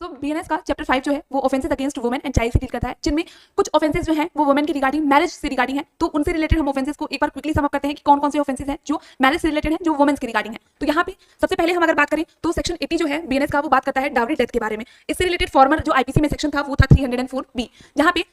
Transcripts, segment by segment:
तो बीएनएस का चैप्टर 5 जो है वो offences against women and child से डील करता है, जिनमें कुछ ऑफेंसेस जो हैं वो वुमेन की रिगार्डिंग मैरिज से रिगार्डिंग है। तो उनसे रिलेटेड हम ऑफेंसेस को एक बार क्विकली सम अप करते हैं कि कौन कौन से ऑफेंसेस हैं जो मैरिज से रिलेटेड हैं, जो वुमेन्स की रिगार्डिंग है। तो यहाँ पे सबसे पहले हम अगर बात करें तो सेक्शन 80 जो है बीएनएस का वो बात करता है डाउरी डेथ के बारे में। इससे रिलेटेड फॉर्मर जो आईपीसी में सेक्शन था वो था 304 बी, जहाँ पे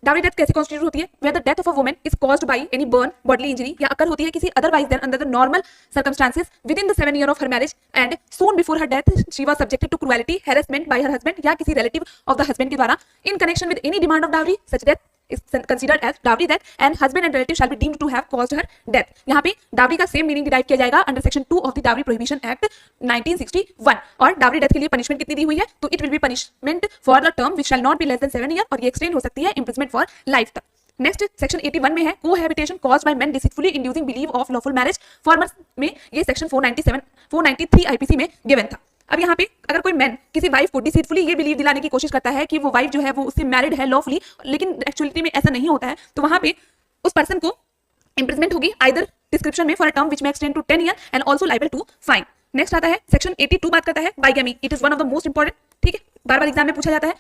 डाउरी डेथ कैसे कॉन्स्टिट्यूट होती है, where the death of a woman is caused by any burn, bodily injury, या अकर होती है किसी otherwise than under the normal circumstances within the 7 year of her marriage and soon before her death she was subjected to cruelty, harassment by her husband या किसी relative of the husband के द्वारा in connection with any demand of dowry, such death is considered as dowry death and husband and relative shall be deemed to have caused her death। यहाँ पे dowry का same meaning derive किया जाएगा under section 2 of the dowry prohibition act 1961। और dowry death के लिए punishment कितनी दी हुई है, तो it will be punishment for the term which shall not be less than 7 year, और ये एक्सटेंड हो सकती है इम्प्रिजमेंट फॉर लाइफ तक। नेक्स्ट सेक्शन 81 में है cohabitation caused by main deceitfully inducing believe of lawful marriage. Farmer में ये सेक्शन 493 आईपीसी में गिवन था। अब यहाँ पे अगर कोई मैन किसी वाइफ को डिसीटफुली ये बिलीव दिलाने की कोशिश करता है कि वो वाइफ जो है वो उससे मैरिड है लॉफुली, लेकिन एक्चुअलिटी में ऐसा नहीं होता है, तो वहाँ पे उस पर्सन को इंप्रिजमेंट होगी आइदर डिस्क्रिप्शन में for a term which may extend to 10 year and also liable to fine. Next आता है सेक्शन 82 बात करता है bigamy. It is one of the most important, ठीक है, बार बार एग्जाम में पूछा जाता है।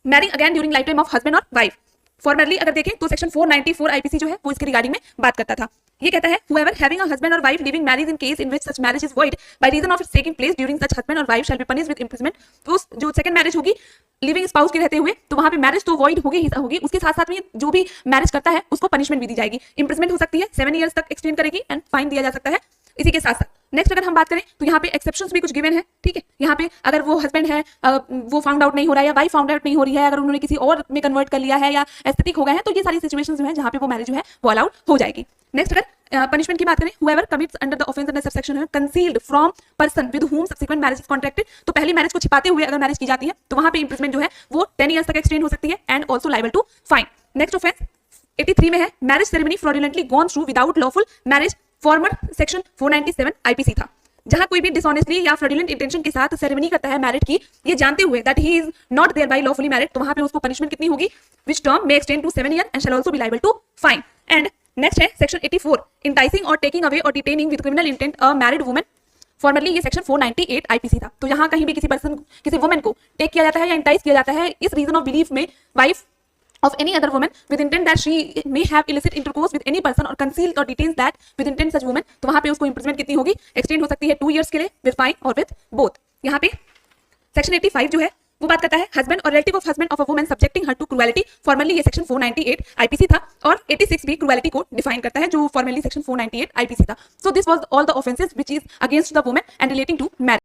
Marrying again during lifetime of husband और वाइफ। फॉर्मरली अगर देखें तो सेक्शन 494 आईपीसी जो है वो इसके रिगार्डिंग में बात करता था। ये कहता है whoever having a husband or wife living married in case in which such marriage is void by reason of its taking place during such husband or wife shall be punished with imprisonment। तो जो second marriage होगी living spouse के रहते हुए, तो वहां पे marriage तो वॉइड होगी ही होगी, उसके साथ साथ में जो भी मैरिज करता है उसको पनिशमेंट भी दी जाएगी। इंप्रिजमेंट हो सकती है 7 ईयर्स तक एक्सटेंड करेगी एंड फाइन दिया जा सकता है इसी के साथ साथ। नेक्स्ट अगर हम बात करें तो यहाँ पे एक्सेप्शंस भी कुछ गिवन है, ठीक है। यहाँ पे अगर वो हस्बैंड है वो फाउंड आउट नहीं हो रहा है या वाइफ फाउंड आउट नहीं हो रही है, अगर उन्होंने किसी और में कन्वर्ट कर लिया है या एस्थेटिक हो गए हैं, तो ये सारी सिचुएशंस जो है जहाँ पे वो मैरिज जो है वो अलाउड हो जाएगी। नेक्स्ट अगर पनिशमेंट की बात करें, whoever commits under the offense under subsection है concealed from person with whom subsequent marriage is contracted, तो पहली मैरिज को छिपाते हुए अगर मैरिज की जाती है तो वहां पे इंप्रिजमेंट जो है वो 10 ईयर्स तक एक्सटेंड हो सकती है and also liable to fine. Next offence 83 में है marriage ceremony fraudulently gone through without lawful marriage. Former section 497 IPC था, जहां कोई भी डिसऑनेस्टली या फ्रॉडुलेंट इंटेंशन के साथ सेरेमनी करता है मैरिज की, ये जानते हुए that he is not thereby lawfully married, तो वहां पे उसको पनिशमेंट कितनी होगी, which term may extend to 7 year and shall also be liable to fine. And next है सेक्शन 84 इंटाइसिंग और टेकिंग अवे और detaining with criminal intent a married woman. Formerly ये सेक्शन 498 आईपीसी था। तो यहाँ कहीं भी किसी पर्सन किसी वुमन को टेक किया जाता है या इंटाइस किया जाता है इस रीजन ऑफ बिलीफ में wife of any other woman with intent that she may have illicit intercourse with any person or conceal or detains that with intent such woman, तो वहां पे उसको इंप्रिजमेंट कितनी होगी, एक्सटेंड हो सकती है 2 ईयर्स के लिए विद फाइन और विद बोथ। यहाँ पे सेक्शन 85 जो है वो बात करता है हस्बैंड और relative of husband of a woman subjecting her to cruelty. Formally ये सेक्शन 498 आईपीसी था और 86 भी क्रुएलिटी को डिफाइन करता है जो फॉर्मली सेक्शन 498 आईपीसी था। So this was all the offences which is against the woman and relating to marriage.